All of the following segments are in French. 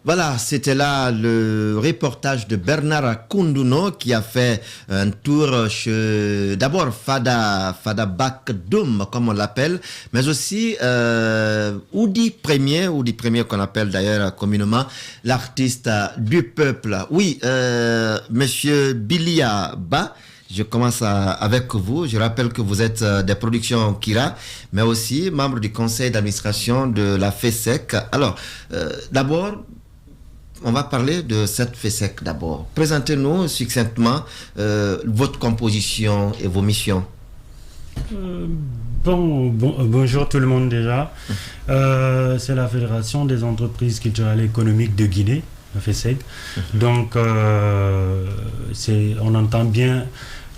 Voilà, c'était là le reportage de Bernard Koundouno qui a fait un tour chez d'abord Fada Bakdoum comme on l'appelle, mais aussi Oudi Premier qu'on appelle d'ailleurs communément l'artiste du peuple. Oui, monsieur Bilia Ba. Je commence avec vous. Je rappelle que vous êtes des productions Kira, mais aussi membre du conseil d'administration de la FESEC. Alors, d'abord, on va parler de cette FESEC d'abord. Présentez-nous succinctement votre composition et vos missions. Bonjour tout le monde déjà. C'est la Fédération des entreprises culturelles et économiques de Guinée, la FESEC. Donc, on entend bien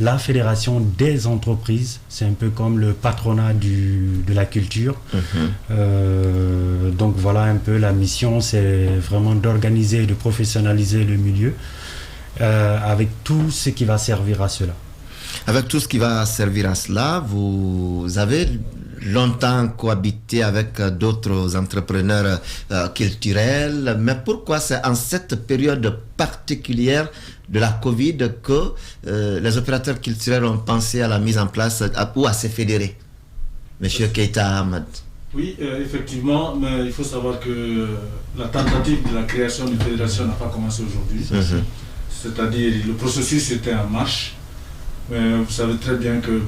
la Fédération des entreprises. C'est un peu comme le patronat de la culture. Donc voilà un peu la mission, c'est vraiment d'organiser et de professionnaliser le milieu avec tout ce qui va servir à cela. Avec tout ce qui va servir à cela, vous avez longtemps cohabité avec d'autres entrepreneurs culturels, mais pourquoi c'est en cette période particulière de la Covid que les opérateurs culturels ont pensé à la mise en place ou à se fédérer? Monsieur Keita Ahmed. Oui, effectivement, mais il faut savoir que la tentative de la création d'une fédération n'a pas commencé aujourd'hui. C'est-à-dire, le processus était en marche, mais vous savez très bien que,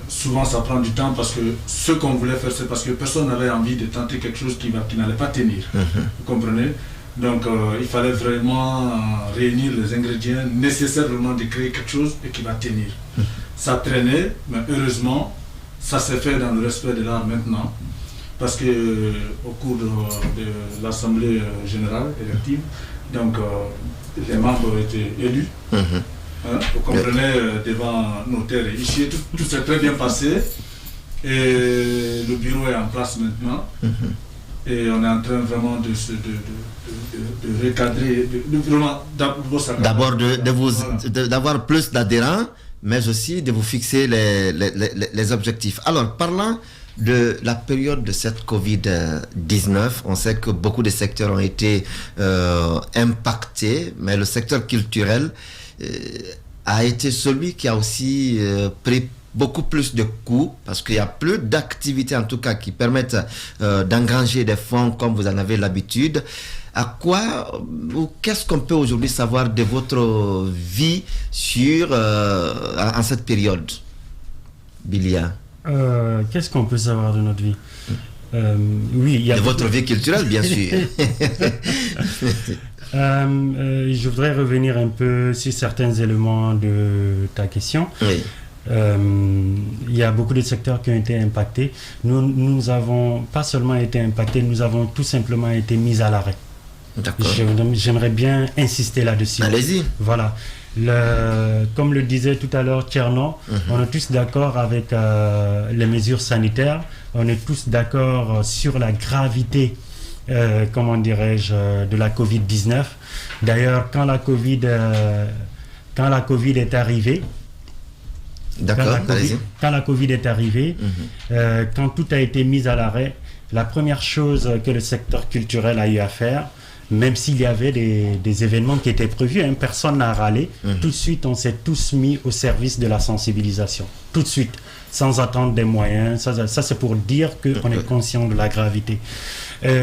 souvent ça prend du temps parce que ce qu'on voulait faire, c'est parce que personne n'avait envie de tenter quelque chose qui n'allait pas tenir. Vous comprenez? Donc il fallait vraiment réunir les ingrédients nécessaires vraiment de créer quelque chose et qui va tenir. Ça traînait, mais heureusement, ça s'est fait dans le respect de l'art maintenant. Parce que au cours de l'Assemblée générale élective, donc les membres ont été élus. Vous comprenez, devant notaire et huissier, tout s'est très bien passé. Et le bureau est en place maintenant. Et on est en train vraiment de recadrer, d'abord d'avoir plus d'adhérents, mais aussi de vous fixer les objectifs. Alors, parlant de la période de cette Covid-19, on sait que beaucoup de secteurs ont été impactés, mais le secteur culturel a été celui qui a aussi pris beaucoup plus de coûts parce qu'il y a plus d'activités en tout cas qui permettent d'engranger des fonds comme vous en avez l'habitude. À quoi ou qu'est-ce qu'on peut aujourd'hui savoir de votre vie en cette période, Bilia? Qu'est-ce qu'on peut savoir de notre vie? Oui, il y a de votre vie culturelle, bien sûr. Je voudrais revenir un peu sur certains éléments de ta question. Oui. Il y a beaucoup de secteurs qui ont été impactés. Nous avons pas seulement été impactés, nous avons tout simplement été mis à l'arrêt. D'accord. J'aimerais bien insister là-dessus. Allez-y. Voilà. Comme le disait tout à l'heure Tcherno, on est tous d'accord avec les mesures sanitaires, on est tous d'accord sur la gravité comment dirais-je, de la Covid-19. D'ailleurs, quand la Covid est arrivée, quand la Covid est arrivée, quand tout a été mis à l'arrêt, la première chose que le secteur culturel a eu à faire, même s'il y avait des événements qui étaient prévus, personne n'a râlé, tout de suite on s'est tous mis au service de la sensibilisation, tout de suite, sans attendre des moyens. Ça c'est pour dire qu'on est conscient de la gravité.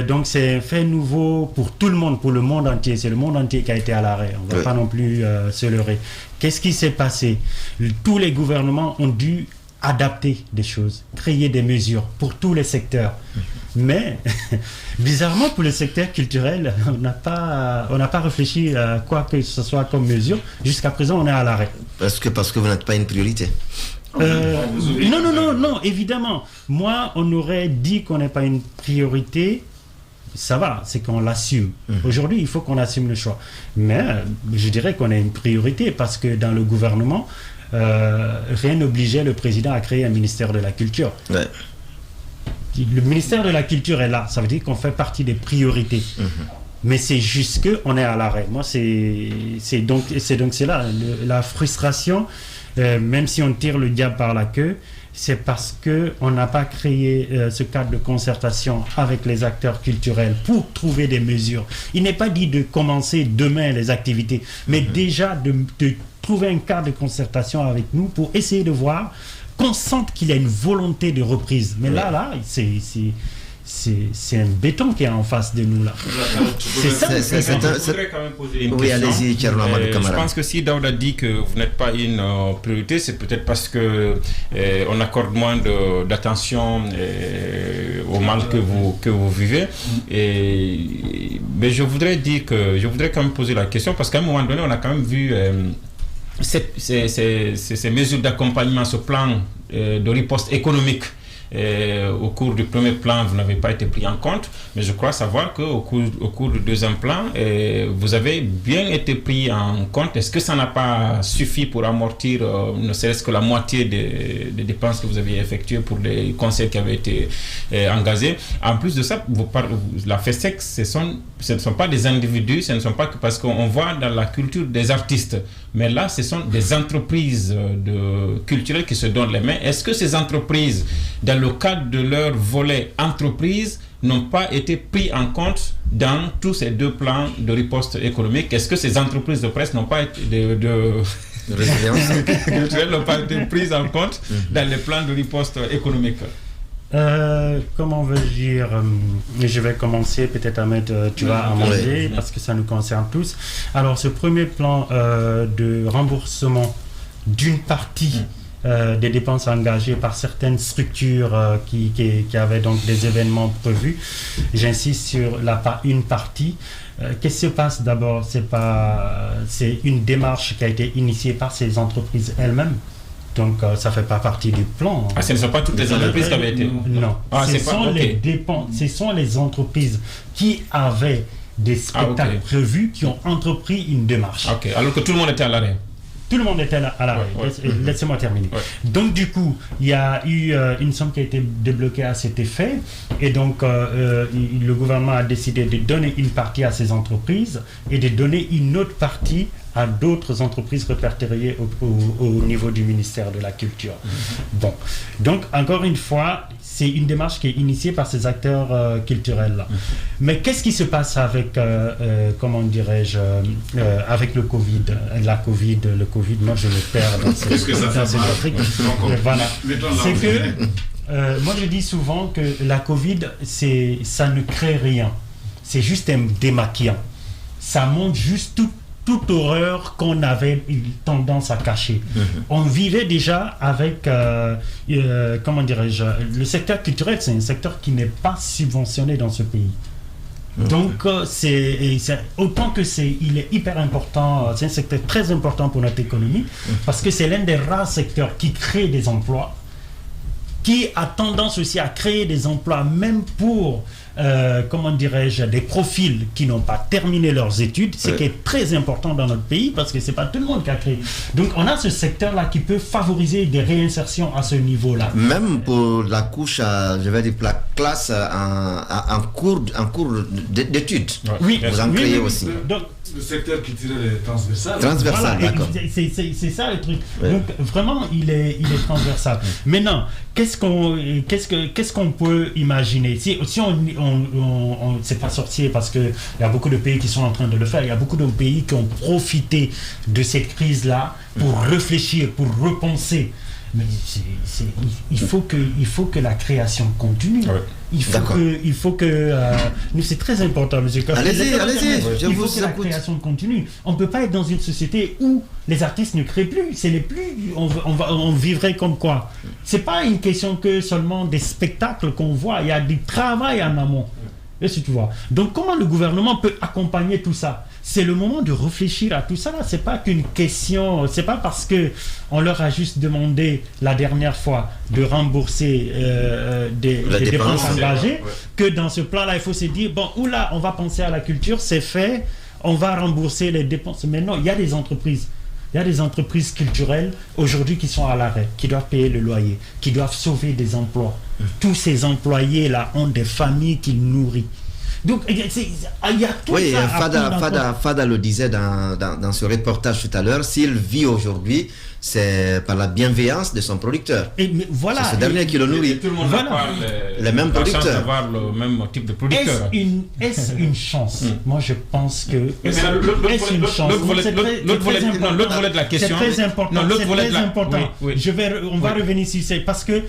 Donc c'est un fait nouveau pour tout le monde, pour le monde entier. C'est le monde entier qui a été à l'arrêt. On ne va pas non plus se leurrer. Qu'est-ce qui s'est passé? Tous les gouvernements ont dû adapter des choses, créer des mesures pour tous les secteurs. Mais bizarrement pour le secteur culturel, on n'a pas réfléchi à quoi que ce soit comme mesure. Jusqu'à présent, on est à l'arrêt. Parce que vous n'êtes pas une priorité. Non, évidemment. Moi, on aurait dit qu'on n'est pas une priorité. Ça va, c'est qu'on l'assume. Aujourd'hui, il faut qu'on assume le choix. Mais je dirais qu'on est une priorité parce que dans le gouvernement, rien n'obligeait le président à créer un ministère de la Culture. Ouais. Le ministère de la Culture est là. Ça veut dire qu'on fait partie des priorités. Mais c'est juste qu'on est à l'arrêt. Moi, c'est donc là la frustration même si on tire le diable par la queue, c'est parce qu'on n'a pas créé ce cadre de concertation avec les acteurs culturels pour trouver des mesures. Il n'est pas dit de commencer demain les activités, mais déjà de trouver un cadre de concertation avec nous pour essayer de voir qu'on sente qu'il y a une volonté de reprise. Mais là, c'est un béton qui est en face de nous là. Je voudrais quand même poser une question. Allez-y, Je pense que si Daouda dit que vous n'êtes pas une priorité, c'est peut-être parce que on accorde moins d'attention au mal que vous vivez. Mais je voudrais quand même poser la question parce qu'à un moment donné, on a quand même vu ces mesures d'accompagnement, ce plan de riposte économique. Au cours du premier plan, vous n'avez pas été pris en compte, mais je crois savoir qu'au cours du deuxième plan, vous avez bien été pris en compte. Est-ce que ça n'a pas suffi pour amortir ne serait-ce que la moitié des dépenses que vous aviez effectuées pour les conseils qui avaient été engagés? En plus de ça, la FESEC, ce ne sont pas des individus, ce ne sont pas que parce qu'on voit dans la culture des artistes, mais là, ce sont des entreprises culturelles qui se donnent les mains. Est-ce que ces entreprises, dans le cadre de leur volet entreprise, n'ont pas été pris en compte dans tous ces deux plans de riposte économique? Est-ce que ces entreprises de presse n'ont pas été n'ont pas été prises en compte dans les plans de riposte économique? Comment veux-je dire, je vais commencer peut-être à mettre, tu vas amender parce que ça nous concerne tous. Alors ce premier plan de remboursement d'une partie des dépenses engagées par certaines structures qui avaient donc des événements prévus, j'insiste sur une partie. Qu'est-ce qui se passe d'abord? C'est une démarche qui a été initiée par ces entreprises elles-mêmes. Donc, ça ne fait pas partie du plan. Ah, ce ne sont pas toutes les entreprises qui avaient été... Non. Ce sont les entreprises qui avaient des spectacles prévus, qui ont entrepris une démarche. Ok, alors que tout le monde était à l'arrêt. Tout le monde était à l'arrêt. Laissez-moi terminer. Donc, du coup, il y a eu une somme qui a été débloquée à cet effet. Et donc, le gouvernement a décidé de donner une partie à ces entreprises et de donner une autre partie à d'autres entreprises répertoriées au niveau du ministère de la Culture. Bon, donc encore une fois, c'est une démarche qui est initiée par ces acteurs culturels-là. Mais qu'est-ce qui se passe avec, comment dirais-je, avec le Covid, le Covid, moi je me perds dans ces trucs. Voilà, c'est que moi je dis souvent que la Covid, ça ne crée rien, c'est juste un démaquillant. Ça montre juste toute horreur qu'on avait tendance à cacher. On vivait déjà avec, comment dirais-je, le secteur culturel, c'est un secteur qui n'est pas subventionné dans ce pays. Donc, autant que il est hyper important, c'est un secteur très important pour notre économie, parce que c'est l'un des rares secteurs qui crée des emplois, qui a tendance aussi à créer des emplois, même pour comment dirais-je, des profils qui n'ont pas terminé leurs études, ce qui est très important dans notre pays parce que c'est pas tout le monde qui a créé. Donc on a ce secteur-là qui peut favoriser des réinsertions à ce niveau-là. Même pour la couche, je vais dire la classe en cours d'études. Oui, vous en créez aussi. Donc, le secteur culturel est transversal. Transversal, voilà, d'accord. C'est ça le truc. Donc vraiment, il est transversal. Maintenant, qu'est-ce qu'on peut imaginer? Si on c'est pas sorcier parce que il y a beaucoup de pays qui sont en train de le faire. Il y a beaucoup de pays qui ont profité de cette crise-là pour réfléchir, pour repenser. Mais il faut que la création continue. Il faut que nous, c'est très important, monsieur Koff. Allez-y, il faut que la création continue. On ne peut pas être dans une société où les artistes ne créent plus. On vivrait comme quoi. C'est pas une question que seulement des spectacles qu'on voit. Il y a du travail en amont. Est-ce que tu vois? Donc comment le gouvernement peut accompagner tout ça? C'est le moment de réfléchir à tout ça. Là, c'est pas qu'une question. C'est pas parce que on leur a juste demandé la dernière fois de rembourser des dépenses engagées que dans ce plan-là, il faut se dire bon, oula, on va penser à la culture, c'est fait, on va rembourser les dépenses. Mais non, il y a des entreprises. Il y a des entreprises culturelles aujourd'hui qui sont à l'arrêt, qui doivent payer le loyer, qui doivent sauver des emplois. Tous ces employés-là ont des familles qu'ils nourrissent. Donc, il y a tout Oui, ça à prendre en compte. Fada le disait dans ce reportage tout à l'heure, s'il vit aujourd'hui, c'est par la bienveillance de son producteur. Mais voilà. C'est ce dernier qui le nourrit. Tout le monde n'a pas les mêmes producteurs. d'avoir le même type de producteur. Est-ce une chance? Moi, je pense que. Est-ce une chance? L'autre volet de la question. C'est très important. Non, l'autre volet très important. Oui. On va revenir sur ça parce que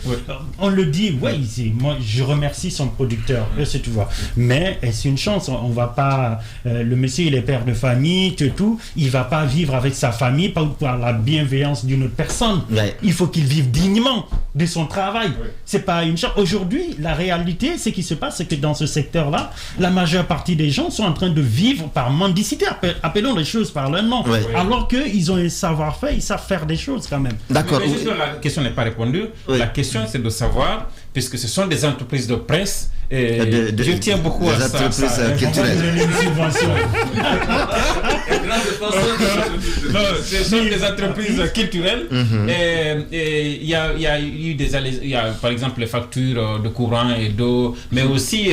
on le dit. Oui, moi, je remercie son producteur. C'est tout va. Mais est-ce une chance? On va pas. Le monsieur, il est père de famille, tout. Il va pas vivre avec sa famille par la bienveillance d'une autre personne. Ouais. Il faut qu'il vive dignement de son travail. C'est pas une chance. Aujourd'hui, la réalité, ce qui se passe, c'est que dans ce secteur-là, la majeure partie des gens sont en train de vivre par mendicité. Appelons les choses par leur nom. Ouais. Alors qu'ils ont un savoir-faire, ils savent faire des choses quand même. D'accord. Mais juste, la question n'est pas répondue. Oui. La question, c'est de savoir, puisque ce sont des entreprises de presse, et je tiens beaucoup à ça. Des entreprises culturelles. Non, ce sont des entreprises culturelles. Et il y a eu par exemple les factures de courant et d'eau, mais aussi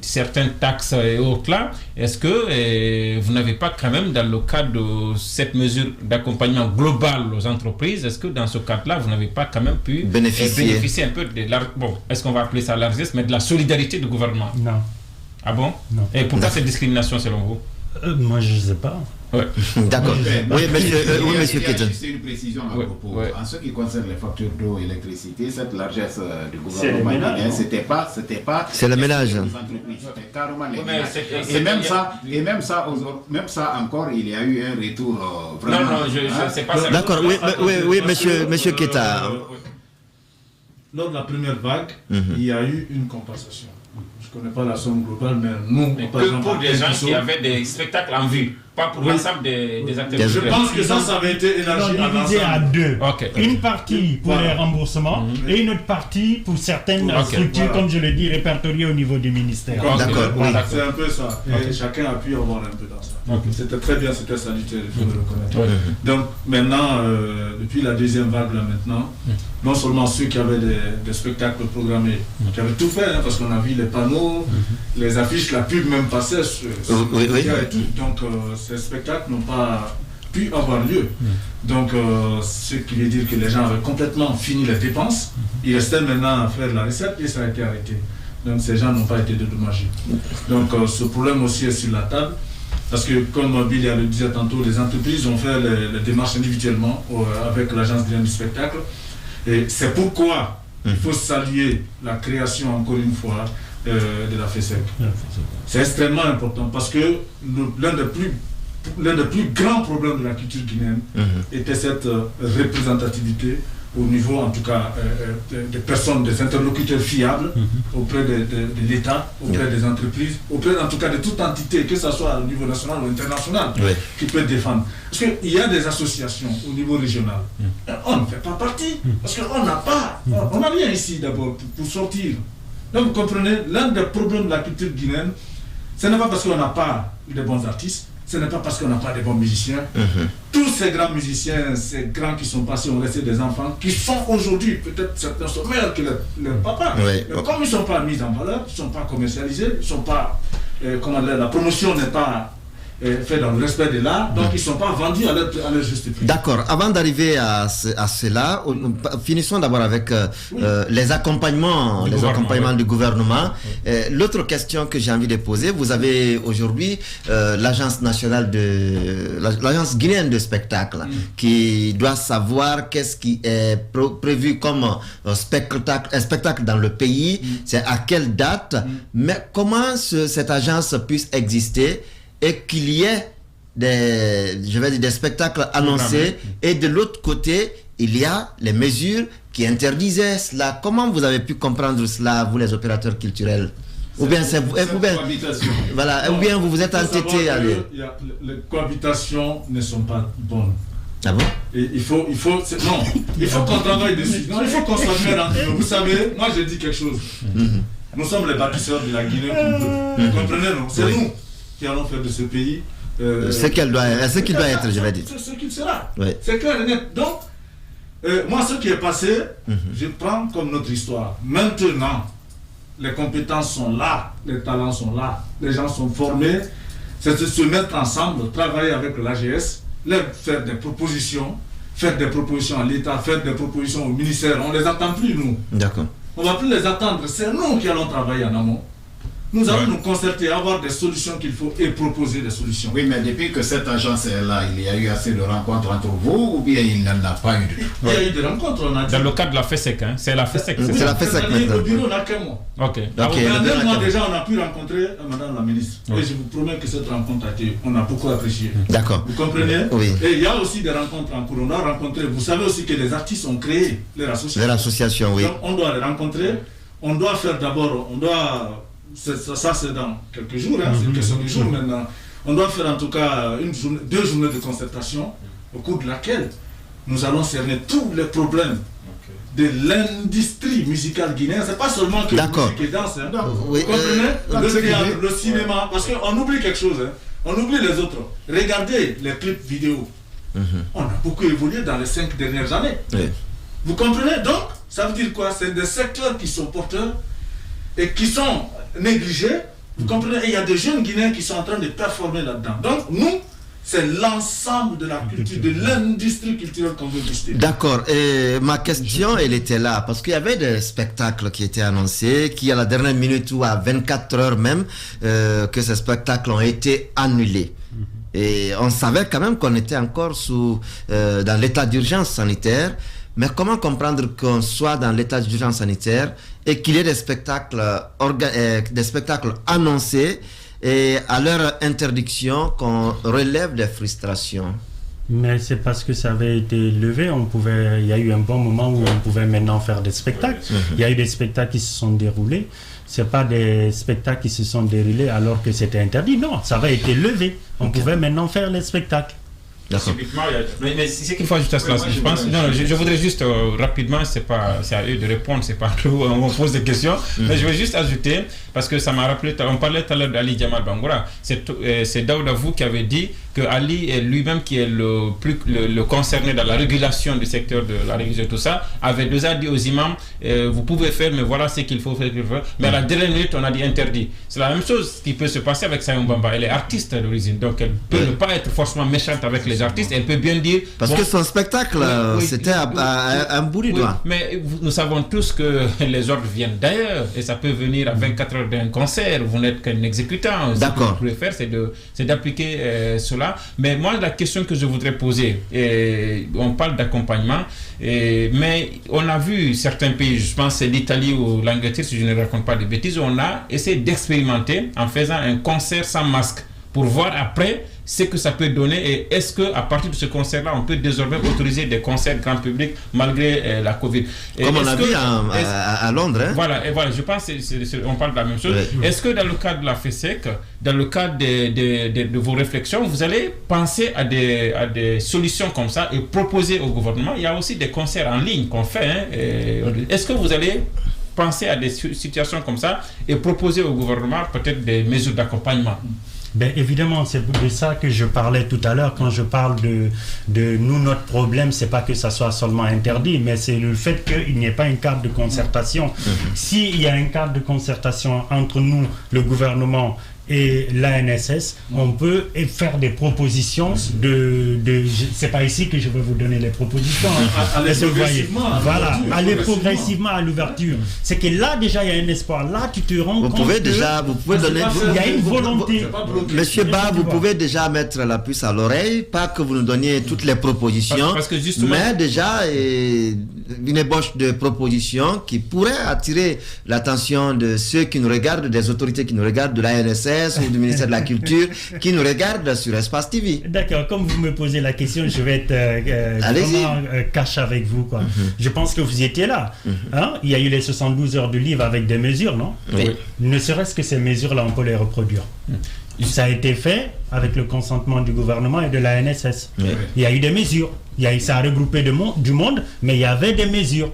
certaines taxes et autres là. Est-ce que vous n'avez pas quand même, dans le cadre de cette mesure d'accompagnement global aux entreprises, est-ce que dans ce cadre-là, vous n'avez pas quand même pu bénéficier un peu de est-ce qu'on va appeler ça largesse, mais de la solidarité du gouvernement? Non. Ah bon? Non. Et pourquoi cette discrimination selon vous? Moi, je ne sais pas. Ouais. D'accord. Oui, monsieur Keton. C'est une précision à propos. Ouais. En ce qui concerne les factures d'eau et d'électricité, cette largesse du C'est le gouvernement ménage, c'était pas. C'est le ménage. Les entreprises, c'était carrément les Ouais, mais ménages. c'est- Même ça encore, il y a eu un retour vraiment. Non, je sais pas ça. D'accord, oui, monsieur Keita. Lors de la première vague, il y a eu une compensation. Je ne connais pas la somme globale, mais nous, Mais par que exemple, pour à des gens Kinshasa, qui avaient des spectacles en vue, pas pour l'ensemble des acteurs. Des- je pense que ça avait été Ils ont élargi à divisé à l'ensemble. deux. Ok. Une partie pour Voilà. les remboursements et une autre partie pour certaines Ok, structures, voilà. comme je le dis, répertoriées au niveau du ministère. Comme D'accord, c'est- oui. C'est un peu ça. Et chacun a pu avoir un peu dans ça. C'était très bien, c'était salutaire, il faut le reconnaître. Donc maintenant, depuis la deuxième vague là maintenant, non seulement ceux qui avaient des spectacles programmés, qui avaient tout fait, hein, parce qu'on a vu les panneaux, les affiches, la pub même passait sur Oui. les médias et tout. Donc ces spectacles n'ont pas pu avoir lieu. Donc ce qui veut dire que les gens avaient complètement fini les dépenses. Il restait maintenant à faire la recette et ça a été arrêté. Donc ces gens n'ont pas été dédommagés. Donc ce problème aussi est sur la table. Parce que, comme Billy le disait tantôt, les entreprises ont fait les démarches individuellement avec l'agence du spectacle. Et c'est pourquoi il faut saluer la création, encore une fois, de la FESEC. C'est extrêmement important parce que l'un des plus grands problèmes de la culture guinéenne était cette représentativité au niveau, en tout cas, des personnes, des interlocuteurs fiables auprès de l'État, auprès des entreprises, auprès, en tout cas, de toute entité, que ce soit au niveau national ou international, qui peut défendre. Parce qu'il y a des associations au niveau régional. On ne fait pas partie, parce qu'on n'a pas, on n'a rien ici d'abord pour sortir. Donc, vous comprenez, l'un des problèmes de la culture guinéenne, ce n'est pas parce qu'on n'a pas de bons artistes, ce n'est pas parce qu'on n'a pas de bons musiciens. Tous ces grands musiciens, ces grands qui sont passés, ont resté des enfants, qui sont aujourd'hui, peut-être certains sont meilleurs que leur papa. Mais comme ils ne sont pas mis en valeur, ils ne sont pas commercialisés, ils ne sont pas, la promotion n'est pas faite dans le respect de l'art, donc ils ne sont pas vendus à leur juste prix. D'accord. Avant d'arriver à cela, finissons d'abord avec les accompagnements, du gouvernement. L'autre question que j'ai envie de poser, vous avez aujourd'hui l'agence nationale l'agence guinéenne de spectacle qui doit savoir qu'est-ce qui est prévu comme spectacle dans le pays, c'est à quelle date, mais comment cette agence puisse exister et qu'il y ait des spectacles annoncés et de l'autre côté, il y a les mesures qui interdisaient cela. Comment vous avez pu comprendre cela, vous les opérateurs culturels? Ou bien c'est vous, voilà, ou bien vous vous êtes entêtés à les cohabitations ne sont pas bonnes. Ah bon? Et il faut qu'on travaille dessus. Non, il faut qu'on soit clair entre nous. Vous savez, moi je dis quelque chose. Nous sommes les bâtisseurs de la Guinée. Vous comprenez, non? C'est nous qui allons faire de ce pays ce qu'il doit être, je vais dire. C'est ce qu'il sera. Oui. C'est clair et net. Donc, moi, ce qui est passé, je prends comme notre histoire. Maintenant, les compétences sont là, les talents sont là, les gens sont formés. C'est de se mettre ensemble, travailler avec l'AGS, leur faire des propositions à l'État, faire des propositions au ministère. On ne les attend plus, nous. D'accord. On ne va plus les attendre. C'est nous qui allons travailler en amont. Nous allons nous concerter, avoir des solutions qu'il faut et proposer des solutions. Oui, mais depuis que cette agence est là, il y a eu assez de rencontres entre vous ou bien il n'en a pas eu du tout? Il y a eu des rencontres, on a dit. Dans le cadre de la FESEC, hein? C'est la FESEC. Oui, c'est la FESEC maintenant. Au bureau, on n'a qu'un mois. Ok. En un mois déjà, on a pu rencontrer Madame la ministre. Oui. Et je vous promets que cette rencontre on a beaucoup apprécié. D'accord. Vous comprenez? Oui. Et il y a aussi des rencontres en cours. On a rencontré, vous savez aussi que les artistes ont créé leur association. L'association, oui. Donc on doit les rencontrer. On doit faire d'abord, ça c'est dans quelques jours, hein, c'est une question de jours maintenant. On doit faire en tout cas 2 journées de concertation au cours de laquelle nous allons cerner tous les problèmes de l'industrie musicale guinéenne. C'est pas seulement que la musique et danse. Hein. Oui, vous comprenez? Le théâtre, le cinéma, parce qu'on oublie quelque chose. Hein. On oublie les autres. Regardez les clips vidéo. On a beaucoup évolué dans les 5 dernières années. Oui. Vous comprenez? Donc, ça veut dire quoi? C'est des secteurs qui sont porteurs et qui sont négligés. Vous comprenez? Et il y a des jeunes Guinéens qui sont en train de performer là-dedans. Donc, nous, c'est l'ensemble de la culture, de l'industrie culturelle qu'on veut booster. D'accord. Et ma question, elle était là, parce qu'il y avait des spectacles qui étaient annoncés, qui à la dernière minute ou à 24 heures même, que ces spectacles ont été annulés. Et on savait quand même qu'on était encore dans l'état d'urgence sanitaire. Mais comment comprendre qu'on soit dans l'état d'urgence sanitaire et qu'il y ait des spectacles annoncés et à leur interdiction qu'on relève des frustrations? Mais c'est parce que ça avait été levé, il y a eu un bon moment où on pouvait maintenant faire des spectacles. Il y a eu des spectacles qui se sont déroulés. C'est pas des spectacles qui se sont déroulés alors que c'était interdit. Non, ça avait été levé. On pouvait maintenant faire les spectacles. Mais c'est qu'il faut ajouter à cela. Je pense. Non, je voudrais juste rapidement, c'est à eux de répondre, c'est pas à nous, on pose des questions. Mais je veux juste ajouter, parce que ça m'a rappelé, on parlait tout à l'heure d'Ali Jamal Bangoura. C'est Daouda Vous qui avait dit que Ali est lui-même qui est le concerné dans la régulation du secteur de la religion, tout ça, avait déjà dit aux imams, vous pouvez faire, mais voilà ce qu'il faut faire. Mais à la dernière minute, on a dit interdit. C'est la même chose qui peut se passer avec Sayum Bamba. Elle est artiste d'origine, donc elle peut ne pas être forcément méchante avec les artistes, elle peut bien dire... Parce que son spectacle, c'était un bout du doigt. Mais nous savons tous que les ordres viennent d'ailleurs, et ça peut venir à 24 heures d'un concert, vous n'êtes qu'un exécutant. Ce que vous pouvez faire, c'est d'appliquer cela. Mais moi, la question que je voudrais poser, on parle d'accompagnement, mais on a vu certains pays, je pense c'est l'Italie ou l'Angleterre, si je ne raconte pas de bêtises, on a essayé d'expérimenter en faisant un concert sans masque pour voir après ce que ça peut donner et est-ce qu'à partir de ce concert-là, on peut désormais autoriser des concerts grand public malgré la Covid. Comme on a vu à Londres. Hein? Voilà, et voilà, je pense on parle de la même chose. Oui. Est-ce que dans le cadre de la FESEC, dans le cadre de vos réflexions, vous allez penser à des solutions comme ça et proposer au gouvernement? Il y a aussi des concerts en ligne qu'on fait. Hein, est-ce que vous allez penser à des situations comme ça et proposer au gouvernement peut-être des mesures d'accompagnement? Ben évidemment, c'est de ça que je parlais tout à l'heure quand je parle de nous, notre problème, c'est pas que ça soit seulement interdit, mais c'est le fait qu'il n'y ait pas un cadre de concertation. S'il y a un cadre de concertation entre nous, le gouvernement et l'ANSS, on peut faire des propositions c'est pas ici que je vais vous donner les propositions. Aller progressivement à l'ouverture. C'est que là déjà il y a un espoir. Là tu te rends compte vous pouvez donner. Il y a une volonté. Monsieur Ba, vous pouvez déjà mettre la puce à l'oreille, pas que vous nous donniez toutes les propositions, parce que justement, mais déjà une ébauche de propositions qui pourrait attirer l'attention de ceux qui nous regardent, des autorités qui nous regardent, de l'ANSS ou du ministère de la Culture qui nous regarde sur Espace TV. D'accord, comme vous me posez la question, je vais être cash avec vous. Quoi. Je pense que vous y étiez là. Hein? Il y a eu les 72 heures du livre avec des mesures, non? Oui. Ne serait-ce que ces mesures-là, on peut les reproduire. Ça a été fait avec le consentement du gouvernement et de la NSS. Il y a eu des mesures. Ça a regroupé du monde, mais il y avait des mesures.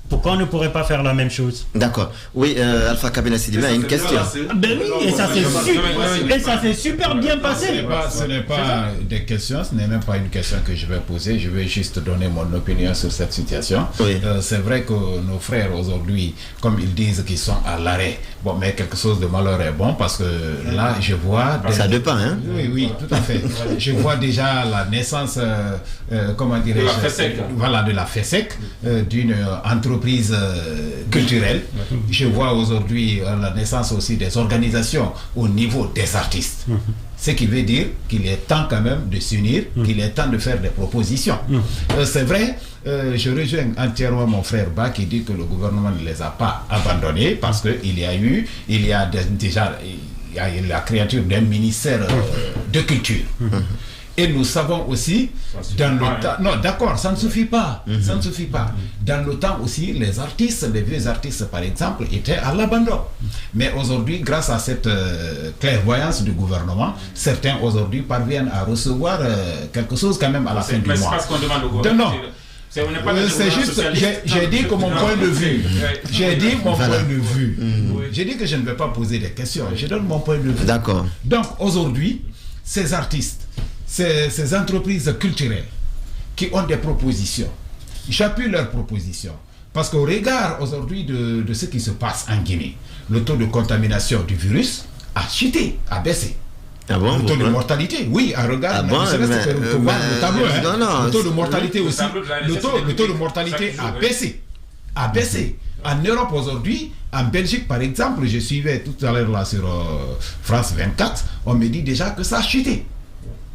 Pourquoi on ne pourrait pas faire la même chose? D'accord. Oui, Alpha Kabila Sidibé a une question. Ben oui, et ça s'est super bien passé. Ce n'est pas des questions, ce n'est même pas une question que je vais poser. Je vais juste donner mon opinion sur cette situation. Oui. C'est vrai que nos frères aujourd'hui, comme ils disent qu'ils sont à l'arrêt, bon, mais quelque chose de malheur est bon parce que là, je vois... Ça dépend, hein? Oui, tout à fait. Je vois déjà la naissance, comment dirais-je, de la FESEC, d'une entreprise culturelle. Je vois aujourd'hui la naissance aussi des organisations au niveau des artistes. Ce qui veut dire qu'il est temps quand même de s'unir, qu'il est temps de faire des propositions. C'est vrai, je rejoins entièrement mon frère Ba qui dit que le gouvernement ne les a pas abandonnés parce qu'il y a déjà la créature d'un ministère de culture. Et nous savons aussi, dans le temps... Non, d'accord, ça ne suffit pas. Ça ne suffit pas. Dans le temps aussi, les artistes, les vieux artistes, par exemple, étaient à l'abandon. Mais aujourd'hui, grâce à cette clairvoyance du gouvernement, certains aujourd'hui parviennent à recevoir quelque chose quand même à la fin du mois. C'est pas ce qu'on demande au gouvernement. Non. C'est juste, j'ai dit que mon point de vue. J'ai dit mon point de vue. J'ai dit que je ne vais pas poser des questions. Je donne mon point de vue. D'accord. Donc aujourd'hui, ces artistes, ces entreprises culturelles qui ont des propositions, j'appuie leurs propositions. Parce qu'au regard aujourd'hui de ce qui se passe en Guinée, le taux de contamination du virus a chuté, a baissé. Ah bon, le taux de mortalité, oui, à regarder, le tableau, le taux de mortalité aussi, le taux de mortalité a baissé. En Europe aujourd'hui, en Belgique par exemple, je suivais tout à l'heure là sur France 24, on me dit déjà que ça a chuté.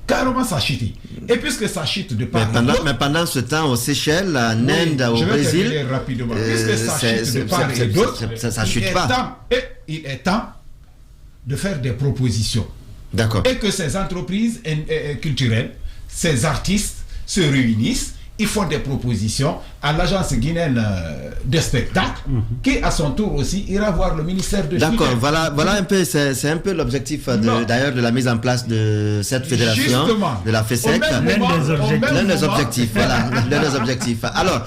Carrément ça chute. Et puisque ça chute de part et d'autre... Mais pendant ce temps, aux Seychelles, en Inde, au Brésil... rapidement. Puisque ça chute de part et d'autre, ça chute pas. Il est temps de faire des propositions. D'accord. Et que ces entreprises culturelles, ces artistes se réunissent, ils font des propositions à l'agence guinéenne de spectacle, qui à son tour aussi ira voir le ministère de D'accord, voilà un peu, c'est un peu l'objectif d'ailleurs de la mise en place de cette fédération, de la FESEC. L'un des objectifs, voilà, l'un des objectifs. Alors,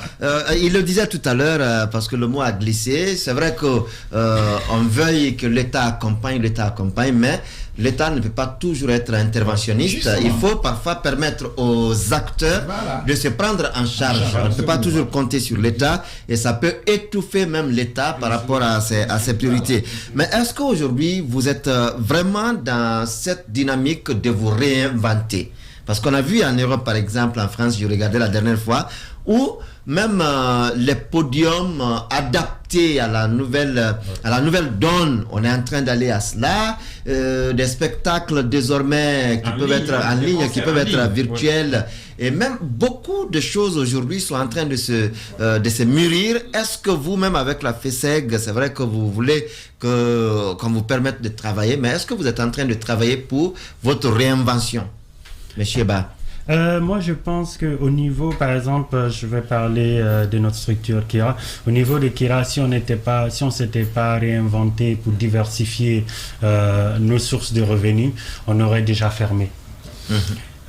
il le disait tout à l'heure, parce que le mot a glissé, c'est vrai qu'on veuille que l'État accompagne, mais l'État ne peut pas toujours être interventionniste. Justement. Il faut parfois permettre aux acteurs de se prendre en charge. On ne peut pas toujours compter sur l'État et ça peut étouffer même l'État par rapport à ses priorités. Mais est-ce qu'aujourd'hui, vous êtes vraiment dans cette dynamique de vous réinventer? Parce qu'on a vu en Europe, par exemple, en France, je regardais la dernière fois, où même les podiums adaptés à la nouvelle donne, on est en train d'aller à cela, des spectacles désormais qui peuvent être en ligne, qui peuvent être virtuels, et même beaucoup de choses aujourd'hui sont en train de se mûrir. Est-ce que vous-même avec la FESEG, c'est vrai que vous voulez qu'on vous permette de travailler, mais est-ce que vous êtes en train de travailler pour votre réinvention, Monsieur Ba? Moi, je pense qu'au niveau, par exemple, je vais parler de notre structure Kira. Au niveau de Kira, si on ne s'était pas réinventé pour diversifier nos sources de revenus, on aurait déjà fermé.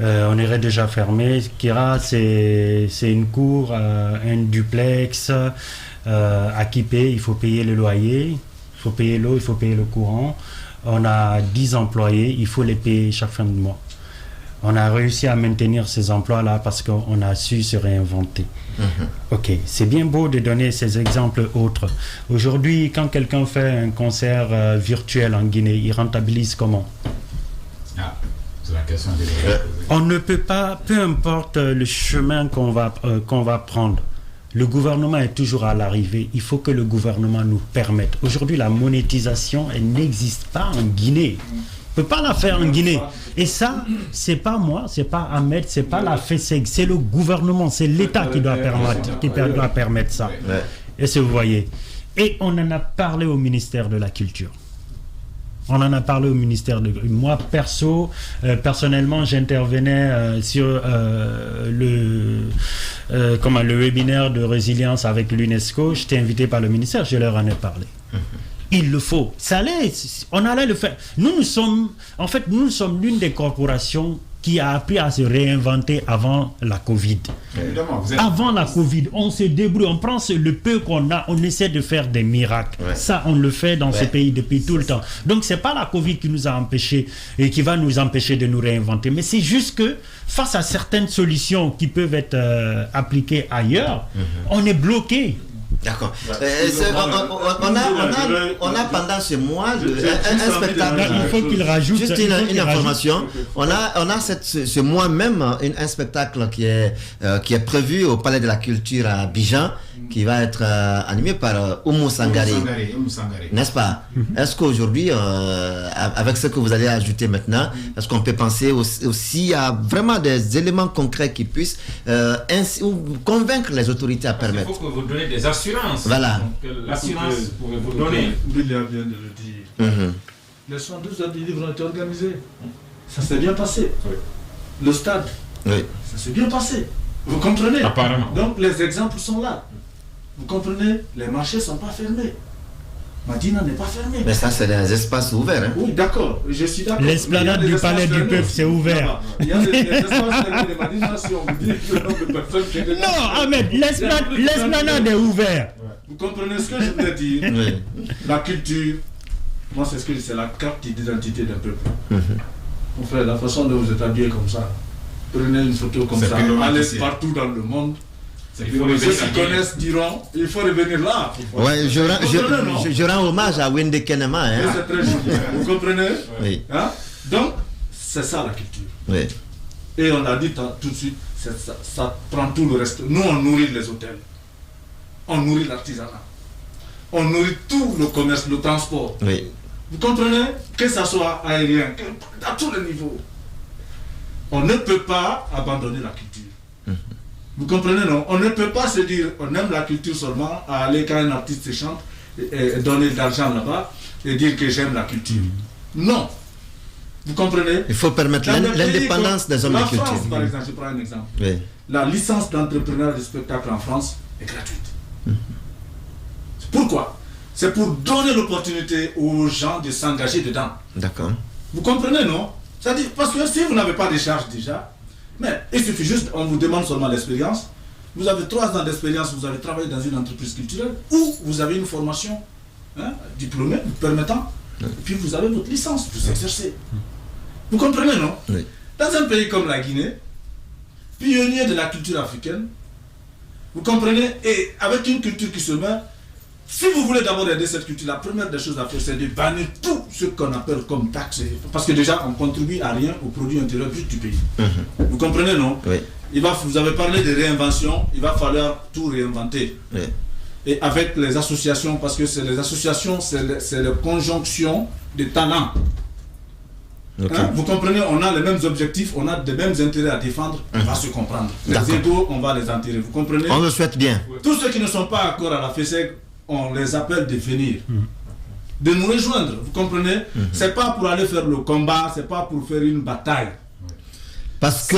On aurait déjà fermé. Kira, c'est une cour, un duplex à Kipé. Il faut payer le loyer, il faut payer l'eau, il faut payer le courant. On a 10 employés, il faut les payer chaque fin de mois. On a réussi à maintenir ces emplois-là parce qu'on a su se réinventer. Ok, c'est bien beau de donner ces exemples autres. Aujourd'hui, quand quelqu'un fait un concert virtuel en Guinée, il rentabilise comment? C'est la question de on ne peut pas, peu importe le chemin qu'on va prendre, le gouvernement est toujours à l'arrivée. Il faut que le gouvernement nous permette. Aujourd'hui, la monétisation, elle n'existe pas en Guinée. On ne peut pas la faire en Guinée. Et ça, c'est pas moi, c'est pas Ahmed, c'est pas la FESEG, c'est le gouvernement, c'est l'État qui doit permettre ça. Et ce que vous voyez. Et on en a parlé au ministère de la Culture. Moi, personnellement, j'intervenais sur le webinaire de résilience avec l'UNESCO. J'étais invité par le ministère, je leur en ai parlé. Il le faut. On allait le faire. Nous sommes l'une des corporations qui a appris à se réinventer avant la Covid. Avant la Covid, on se débrouille, on prend le peu qu'on a, on essaie de faire des miracles. Ça, on le fait dans ce pays depuis tout le temps. Donc, c'est pas la Covid qui nous a empêchés et qui va nous empêcher de nous réinventer. Mais c'est juste que face à certaines solutions qui peuvent être appliquées ailleurs, on est bloqué. D'accord. On a pendant ce mois un spectacle. Il faut qu'il rajoute. Juste une information. On a ce mois même un spectacle qui est prévu au Palais de la Culture à Abidjan, qui va être animé par Oumou Sangaré. N'est-ce pas? Est-ce qu'aujourd'hui, avec ce que vous allez ajouter maintenant, est-ce qu'on peut penser aussi à vraiment des éléments concrets qui puissent convaincre les autorités à permettre? Il faut que vous donnez des assurances. Voilà. L'assurance, vous pouvez vous donner. Bilia vient de le dire. Les 112 heures du livre ont été organisées. Ça s'est bien passé. Le stade, ça s'est bien passé. Vous comprenez? Apparemment. Donc les exemples sont là. Vous comprenez? Les marchés ne sont pas fermés. Madina n'est pas fermée. Mais ça, c'est des espaces ouverts. Hein? Oui, d'accord. Je suis d'accord. L'esplanade du Palais du Peuple, c'est ouvert. Il y a des espaces fermés de Madina si on vous dit que le nombre de personnes qui étaient... Non, Ahmed, l'esplanade est ouverte. Vous comprenez ce que je voulais dire? La culture, moi, c'est la carte d'identité d'un peuple. Mon frère, la façon dont vous êtes habillé comme ça, prenez une photo comme ça, allez partout dans le monde. Ceux qui connaissent diront, il faut revenir là. Ouais, je rends hommage à Wende Kenema. Hein? C'est très joli. Vous comprenez? Oui. Hein? Donc, c'est ça la culture. Oui. Et on a dit tout de suite, ça prend tout le reste. Nous, on nourrit les hôtels. On nourrit l'artisanat. On nourrit tout le commerce, le transport. Oui. Vous comprenez? Que ça soit aérien, à tous les niveaux. On ne peut pas abandonner la culture. Vous comprenez, non? On ne peut pas se dire on aime la culture seulement, à aller quand un artiste se chante et donner de l'argent là-bas et dire que j'aime la culture. Non. Vous comprenez? Il faut permettre l'indépendance des hommes de culture. La France, par exemple, je prends un exemple. Oui. La licence d'entrepreneur du spectacle en France est gratuite. Pourquoi? C'est pour donner l'opportunité aux gens de s'engager dedans. D'accord. Vous comprenez, non? C'est-à-dire, parce que si vous n'avez pas de charge déjà, mais il suffit juste, on vous demande seulement l'expérience. Vous avez 3 ans d'expérience, vous avez travaillé dans une entreprise culturelle ou vous avez une formation diplômée vous permettant, et puis vous avez votre licence, vous exercez. Vous comprenez, non? Oui. Dans un pays comme la Guinée, pionnier de la culture africaine, vous comprenez, et avec une culture qui se meurt, si vous voulez d'abord aider cette culture, la première des choses à faire, c'est de bannir tout ce qu'on appelle comme taxes. Parce que déjà, on contribue à rien au produit intérieur brut du pays. Vous comprenez, non? Oui. Vous avez parlé de réinvention, il va falloir tout réinventer. Oui. Et avec les associations, parce que les associations, c'est la conjonction des talents. Okay. Hein? Vous comprenez, on a les mêmes objectifs, on a les mêmes intérêts à défendre, on va se comprendre. Les égos, on va les enterrer. Vous comprenez? On le souhaite bien. Tous ceux qui ne sont pas d'accord à la FESEC, on les appelle de venir, de nous rejoindre, vous comprenez? C'est pas pour aller faire le combat, c'est pas pour faire une bataille. Parce que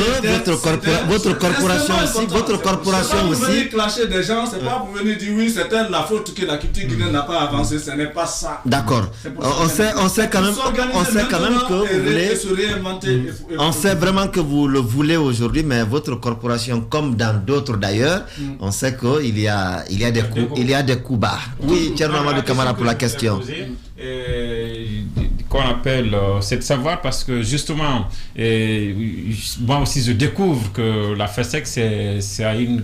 votre corporation aussi, pour venir clasher des gens, c'est pas pour venir dire oui, c'est la faute que la culture guinéenne n'a pas avancé, ce n'est pas ça. D'accord. On sait quand même que vous voulez se réinventer. On sait vraiment que vous le voulez aujourd'hui, mais votre corporation, comme dans d'autres d'ailleurs, on sait qu'il y a des coups bas. Oui, Thierno Amadou Camara pour la question. Qu'on appelle, c'est de savoir parce que justement, moi aussi je découvre que la FESEC c'est à une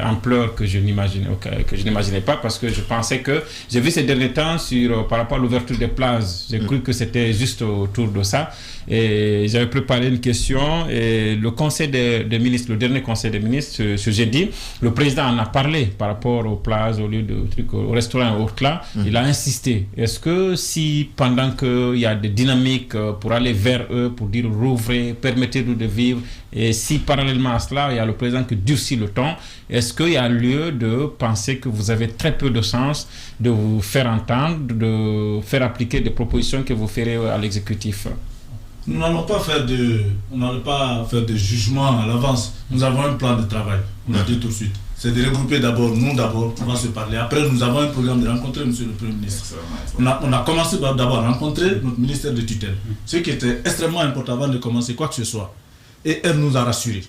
ampleur que je n'imaginais pas, parce que je pensais que j'ai vu ces derniers temps par rapport à l'ouverture des places, j'ai cru que c'était juste autour de ça, et j'avais préparé une question et le conseil des ministres, le dernier conseil des ministres ce jeudi, le président en a parlé par rapport aux places, au lieu de trucs, au restaurant et autres là, il a insisté. Est-ce que si pendant qu'il y a des dynamiques pour aller vers eux, pour dire rouvrez, permettez-nous de vivre, et si parallèlement à cela il y a le président qui durcit le ton, est-ce qu'il y a lieu de penser que vous avez très peu de chance de vous faire entendre, de faire appliquer des propositions que vous ferez à l'exécutif? Nous n'allons pas faire de jugement à l'avance. Nous avons un plan de travail, on a dit tout de suite. C'est de regrouper d'abord, on va se parler. Après, nous avons un programme de rencontrer M. le Premier ministre. On a commencé d'abord à rencontrer notre ministère de tutelle. Ce qui était extrêmement important avant de commencer quoi que ce soit. et elle nous a rassurés.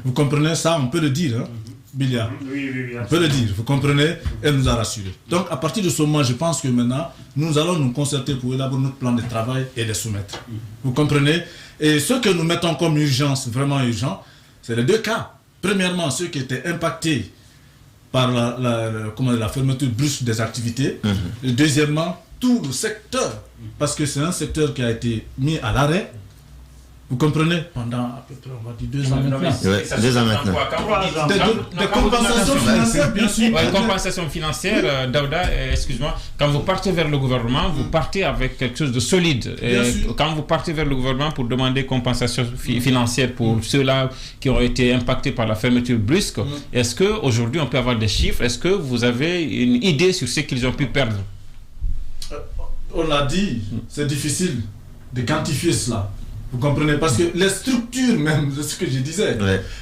Vous comprenez ça, on peut le dire, hein, Bilia. Oui, on peut le dire, vous comprenez, elle nous a rassurés. Donc à partir de ce moment, je pense que maintenant, nous allons nous concerter pour élaborer notre plan de travail et les soumettre. Vous comprenez? Et ce que nous mettons comme urgence, vraiment urgent, c'est les deux cas. Premièrement, ceux qui étaient impactés par la fermeture brusque des activités. Et deuxièmement, tout le secteur, parce que c'est un secteur qui a été mis à l'arrêt. Vous comprenez? Pendant à peu près, on va dire 2 ans maintenant. Ouais, 2 ans maintenant. Des compensations financières, bien sûr. Ouais, compensation financière, Daouda, excuse-moi. Quand vous partez vers le gouvernement, vous partez avec quelque chose de solide. Quand vous partez vers le gouvernement pour demander compensation financière pour ceux-là qui ont été impactés par la fermeture brusque, est-ce qu'aujourd'hui on peut avoir des chiffres? Est-ce que vous avez une idée sur ce qu'ils ont pu perdre? On l'a dit, c'est difficile de quantifier cela. Vous comprenez? Parce que les structures même, c'est ce que je disais,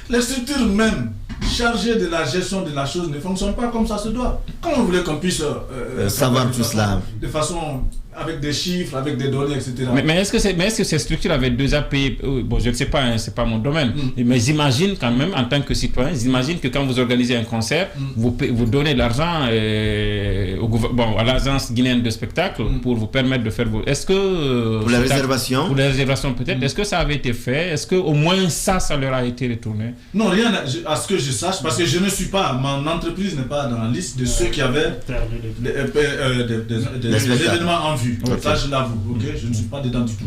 les structures même chargées de la gestion de la chose ne fonctionnent pas comme ça se doit. Comment vous voulez qu'on puisse savoir tout cela de façon avec des chiffres, avec des données, etc. Mais est-ce que ces structures avaient déjà payé? Bon, je ne sais pas, hein, c'est pas mon domaine. Mais j'imagine quand même, en tant que citoyen, j'imagine que quand vous organisez un concert, vous donnez de l'argent à l'agence guinéenne de spectacle pour vous permettre de faire vos... Est-ce que... Pour les réservations? Pour les réservations peut-être. Est-ce que ça avait été fait? Est-ce qu'au moins ça leur a été retourné? Non, rien à ce que je sache, parce que je ne suis pas... Mon entreprise n'est pas dans la liste de ceux qui avaient des événements en vue. Ça, je l'avoue, je ne suis pas dedans du tout.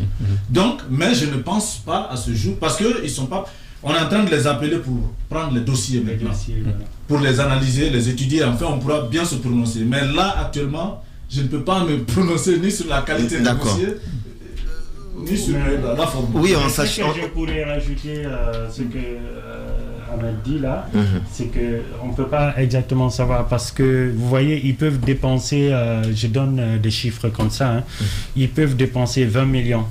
Donc, mais je ne pense pas à ce jour, parce que ils sont pas... On est en train de les appeler pour prendre les dossiers maintenant, pour les analyser, les étudier, enfin on pourra bien se prononcer. Mais là, actuellement, je ne peux pas me prononcer ni sur la qualité des dossiers, ni sur la forme. Oui, je pourrais rajouter ce que Ahmed dit là, c'est qu'on ne peut pas exactement savoir, parce que vous voyez, ils peuvent dépenser, je donne des chiffres comme ça, ils peuvent dépenser 20 millions.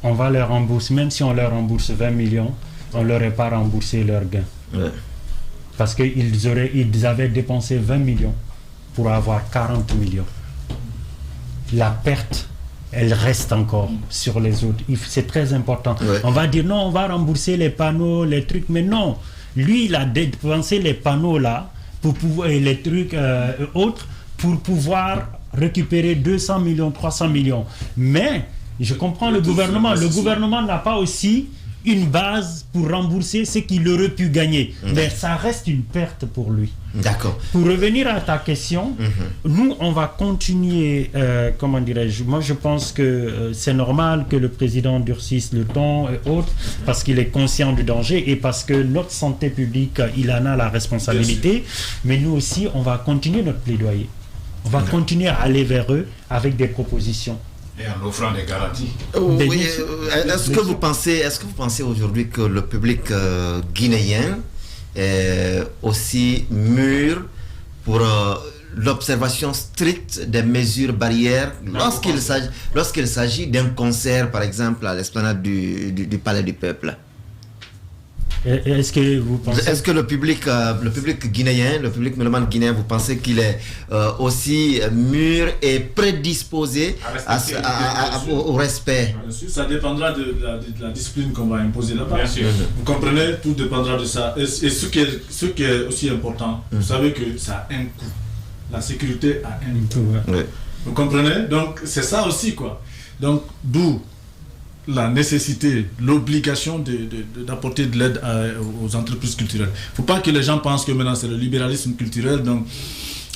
On va leur rembourser, même si on leur rembourse 20 millions, on ne leur aurait pas remboursé leur gain. Parce qu'ils avaient dépensé 20 millions pour avoir 40 millions. La perte, elle reste encore sur les autres. C'est très important. On va dire non, on va rembourser les panneaux, les trucs, mais non. Lui, il a dépensé les panneaux là, pour pouvoir, et les trucs autres, pour pouvoir récupérer 200 millions, 300 millions. Mais, je comprends le gouvernement. Le gouvernement n'a pas aussi une base pour rembourser ce qu'il aurait pu gagner. Mais ça reste une perte pour lui. D'accord. Pour revenir à ta question, nous, on va continuer, comment dirais-je, moi je pense que c'est normal que le président durcisse le ton et autres, parce qu'il est conscient du danger et parce que notre santé publique, il en a la responsabilité, mais nous aussi, on va continuer notre plaidoyer. On va continuer à aller vers eux avec des propositions. Et en offrant des garanties. Oui, est-ce que vous pensez aujourd'hui que le public guinéen est aussi mûr pour l'observation stricte des mesures barrières lorsqu'il s'agit d'un concert, par exemple, à l'esplanade du Palais du Peuple? Est-ce que vous pensez... Est-ce que le public guinéen, le public mélomane guinéen, vous pensez qu'il est aussi mûr et prédisposé au respect? Bien sûr, ça dépendra de la discipline qu'on va imposer là-bas. Bien sûr. Vous comprenez, tout dépendra de ça. Et ce qui est aussi important, vous savez que ça a un coût. La sécurité a un coût. Vous comprenez? Donc c'est ça aussi, quoi. Donc d'où la nécessité, l'obligation d'apporter de l'aide aux entreprises culturelles. Il ne faut pas que les gens pensent que maintenant c'est le libéralisme culturel, donc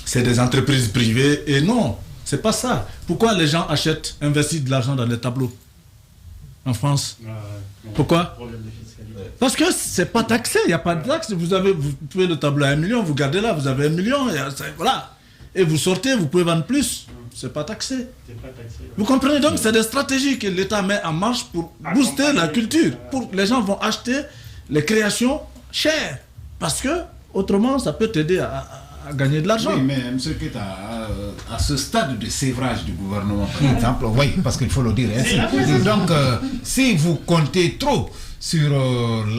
c'est des entreprises privées. Et non, c'est pas ça. Pourquoi les gens investissent de l'argent dans les tableaux en France? Pourquoi? Parce que c'est pas taxé, il n'y a pas de taxe. Vous pouvez le tableau à 1 million, vous gardez là, vous avez 1 million, voilà. Et vous sortez, vous pouvez vendre plus. C'est pas taxé. Vous comprenez? Donc c'est des stratégies que l'État met en marche pour booster la culture. Les gens vont acheter les créations chères. Parce que autrement, ça peut t'aider à gagner de l'argent. Oui, mais M. Keita, à ce stade de sévrage du gouvernement, par exemple, oui, parce qu'il faut le dire ainsi. Donc, si vous comptez trop sur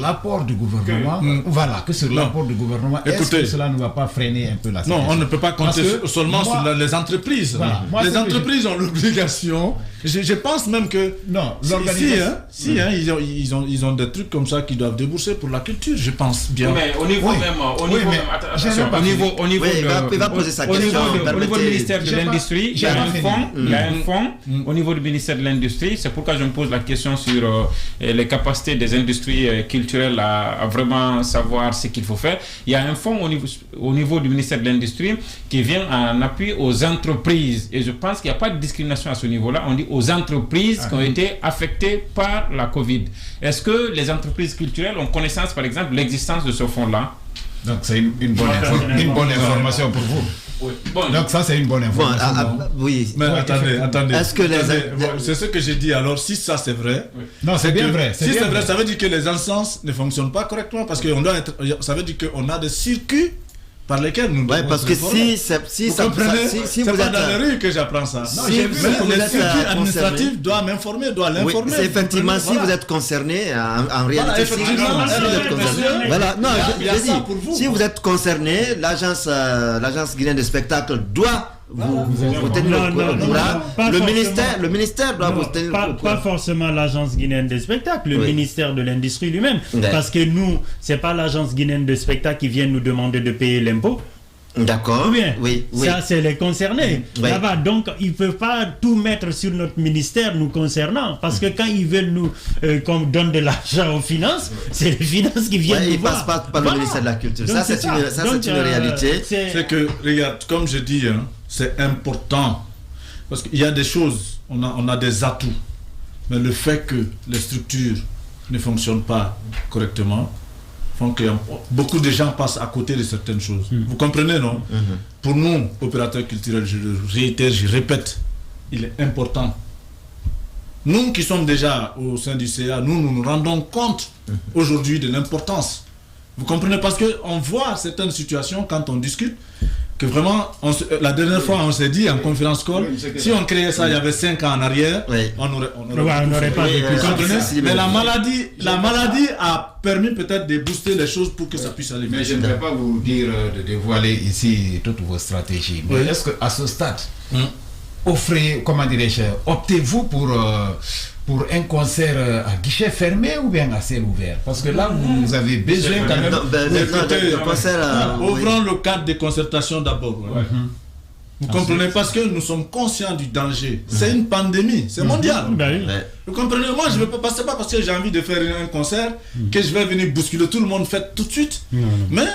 l'apport du gouvernement. Voilà, que sur l'apport du gouvernement. Est-ce que cela ne va pas freiner un peu la situation? Non, on ne peut pas compter seulement sur les entreprises. Voilà, les entreprises ont l'obligation. Je pense même que non, ils ont des trucs comme ça qui doivent débourser pour la culture, je pense bien. Mais au niveau au niveau du ministère de l'Industrie, il y a un fonds au niveau du ministère de l'Industrie. C'est pourquoi je me pose la question sur les capacités des industries culturelles à vraiment savoir ce qu'il faut faire. Il y a un fonds au niveau du ministère de l'Industrie qui vient en appui aux entreprises. Et je pense qu'il n'y a pas de discrimination à ce niveau-là. On dit aux entreprises qui ont été affectées par la Covid. Est-ce que les entreprises culturelles ont connaissance, par exemple, de l'existence de ce fonds-là? Donc c'est une bonne information pour vous. Oui. Bon, donc ça c'est une bonne information. Oui. Mais attendez. Est-ce que c'est ce que j'ai dit. Alors si ça c'est vrai, non c'est bien vrai. Si c'est vrai, ça veut dire que les instances ne fonctionnent pas correctement parce que ça veut dire qu'on a des circuits par lesquels nous devons parce que si vous êtes dans la rue que j'apprends ça. Non, si vous les circuits administratifs doivent l'informer. C'est effectivement si vous êtes concerné en réalité. Voilà, non, je dis si vous êtes concerné, l'agence guinéenne de spectacle doit vous tenir au courant. Le ministère doit vous tenir au courant. Pas forcément l'agence guinéenne de spectacle, le ministère de l'Industrie lui-même. Parce que nous, c'est pas l'agence guinéenne de spectacle qui vient nous demander de payer l'impôt. D'accord. Oui. Ça, c'est les concernés. Là-bas, donc, ils ne peuvent pas tout mettre sur notre ministère nous concernant. Parce que quand ils veulent nous qu'on donne de l'argent aux finances, c'est les finances qui viennent nous voir. Ils ne passent pas par le ministère de la Culture. Donc, ça, c'est une réalité. C'est que, regarde, comme je dis, c'est important. Parce qu'il y a des choses, on a des atouts. Mais le fait que les structures ne fonctionnent pas correctement, font que beaucoup de gens passent à côté de certaines choses. Vous comprenez, non? Pour nous, opérateurs culturels, je le réitère, je répète, il est important. Nous qui sommes déjà au sein du CA, nous nous rendons compte aujourd'hui de l'importance. Vous comprenez? Parce qu'on voit certaines situations quand on discute, que vraiment, la dernière fois, on s'est dit en conférence call, si on créait ça il y avait 5 ans en arrière, on n'aurait pas vécu. Mais la maladie a permis peut-être de booster les choses pour que ça puisse aller. Mais je ne vais pas vous dire de dévoiler ici toutes vos stratégies. Mais est-ce qu'à ce stade, optez-vous pour un concert à guichet fermé ou bien à ciel ouvert? Parce que là, vous avez besoin quand même... Ouvrons le cadre de concertation d'abord. Vous comprenez? Parce que nous sommes conscients du danger. C'est une pandémie, c'est mondial. Vous comprenez? Moi, je ne veux pas passer parce que j'ai envie de faire un concert que je vais venir bousculer tout le monde, fait tout de suite. Mais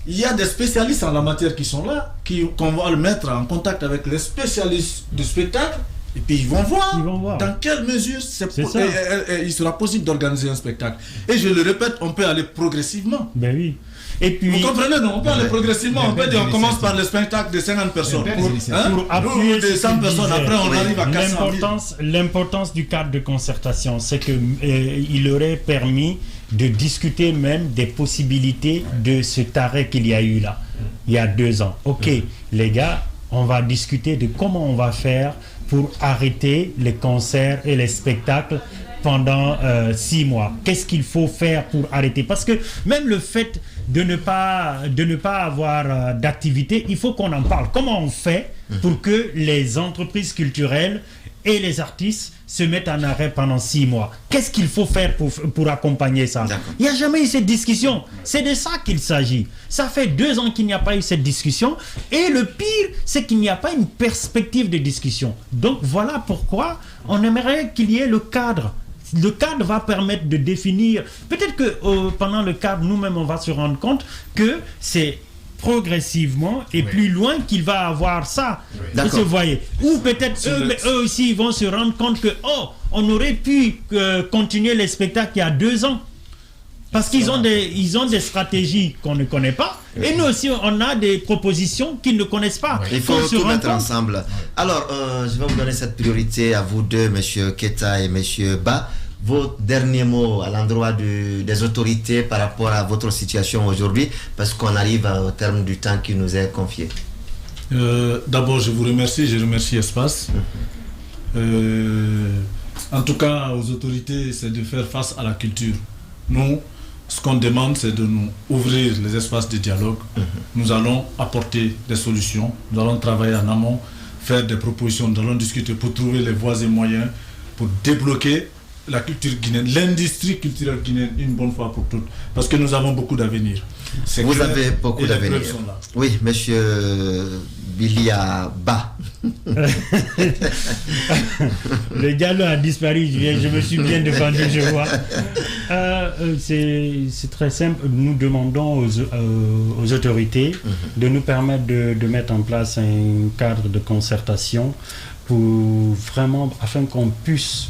il y a des spécialistes en la matière qui sont là, qu'on va le mettre en contact avec les spécialistes du spectacle. Et puis ils vont voir dans quelle mesure il sera possible d'organiser un spectacle. Et je le répète, on peut aller progressivement. Et puis, vous comprenez, non? On peut aller progressivement. On peut dire on commence par le spectacle de 50 personnes. Pour appuyer de 100 personnes, après on arrive à 400 000. L'importance du cadre de concertation, c'est qu'il aurait permis de discuter même des possibilités de cet arrêt qu'il y a eu là, il y a 2 ans. Ok, les gars, on va discuter de comment on va faire pour arrêter les concerts et les spectacles pendant 6 mois. Qu'est-ce qu'il faut faire pour arrêter? Parce que même le fait de ne pas avoir d'activité, il faut qu'on en parle. Comment on fait pour que les entreprises culturelles et les artistes se mettent en arrêt pendant 6 mois? Qu'est-ce qu'il faut faire pour accompagner ça? Il n'y a jamais eu cette discussion. C'est de ça qu'il s'agit. Ça fait 2 ans qu'il n'y a pas eu cette discussion. Et le pire, c'est qu'il n'y a pas une perspective de discussion. Donc voilà pourquoi on aimerait qu'il y ait le cadre. Le cadre va permettre de définir. Peut-être que pendant le cadre, nous-mêmes, on va se rendre compte que c'est progressivement et plus loin qu'il va avoir ça. Vous voyez. Ou peut-être eux aussi ils vont se rendre compte que on aurait pu continuer les spectacles il y a 2 ans. Parce qu'ils ont des stratégies qu'on ne connaît pas. Et nous aussi, on a des propositions qu'ils ne connaissent pas. Il faut tout mettre ensemble. Alors, je vais vous donner cette priorité à vous deux, M. Keita et M. Ba. Vos derniers mots à l'endroit des autorités par rapport à votre situation aujourd'hui, parce qu'on arrive au terme du temps qui nous est confié. D'abord, je vous remercie, je remercie Espace. En tout cas, aux autorités, c'est de faire face à la culture. Nous, ce qu'on demande, c'est de nous ouvrir les espaces de dialogue. Nous allons apporter des solutions. Nous allons travailler en amont, faire des propositions. Nous allons discuter pour trouver les voies et moyens pour débloquer la culture guinéenne, l'industrie culturelle guinéenne une bonne fois pour toutes. Parce que nous avons beaucoup d'avenir. Vous avez beaucoup d'avenir. Oui, monsieur Bilia Ba. Le dialogue a disparu, je me suis bien défendu, je vois. C'est très simple. Nous demandons aux autorités de nous permettre de mettre en place un cadre de concertation pour vraiment, afin qu'on puisse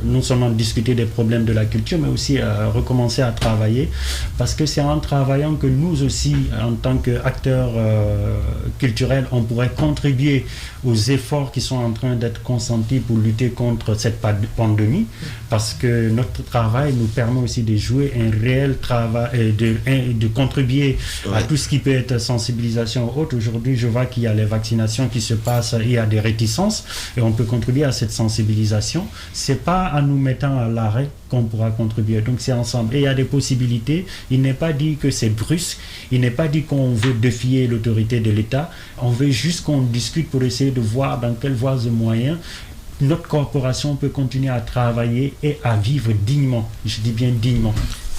non seulement discuter des problèmes de la culture, mais aussi recommencer à travailler, parce que c'est en travaillant que nous aussi, en tant qu'acteurs culturels, on pourrait contribuer aux efforts qui sont en train d'être consentis pour lutter contre cette pandémie, parce que notre travail nous permet aussi de jouer un réel travail et de contribuer à tout ce qui peut être sensibilisation haute. Aujourd'hui, je vois qu'il y a les vaccinations qui se passent, il y a des réticences, et on peut contribuer à cette sensibilisation. C'est pas en nous mettant à l'arrêt qu'on pourra contribuer. Donc c'est ensemble. Et il y a des possibilités. Il n'est pas dit que c'est brusque. Il n'est pas dit qu'on veut défier l'autorité de l'État. On veut juste qu'on discute pour essayer de voir dans quelles voies et moyens notre corporation peut continuer à travailler et à vivre dignement. Je dis bien dignement.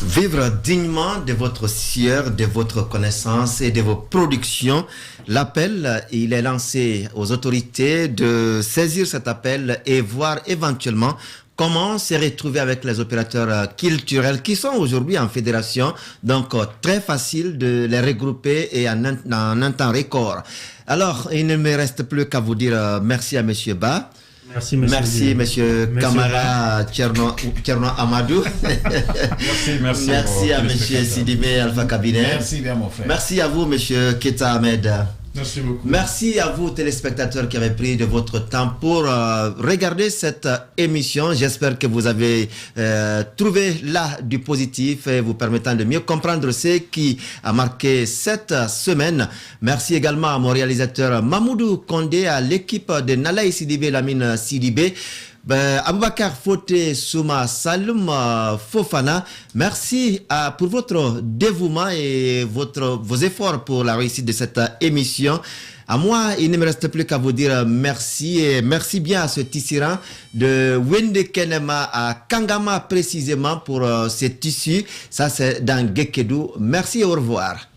Vivre dignement de votre sieur, de votre connaissance et de vos productions. L'appel, il est lancé aux autorités de saisir cet appel et voir éventuellement comment se retrouver avec les opérateurs culturels qui sont aujourd'hui en fédération. Donc, très facile de les regrouper et en un temps record. Alors, il ne me reste plus qu'à vous dire merci à Monsieur Ba. Merci, monsieur Kamara Tcherno Amadou. Merci à monsieur Sidibé Alpha Cabinet. Merci bien, mon frère. Merci à vous, monsieur Keta Ahmed. Merci beaucoup. Merci à vous, téléspectateurs, qui avez pris de votre temps pour regarder cette émission. J'espère que vous avez trouvé là du positif et vous permettant de mieux comprendre ce qui a marqué cette semaine. Merci également à mon réalisateur Mamoudou Kondé, à l'équipe de Nalaï Sidibé, Lamine Sidibé. Aboubakar Foté Souma Saloum Fofana, merci pour votre dévouement et vos efforts pour la réussite de cette émission. À moi, il ne me reste plus qu'à vous dire merci et merci bien à ce tisserand de Wende Kenema à Kangama précisément pour ces tissus. Ça, c'est dans Gekedou. Merci et au revoir.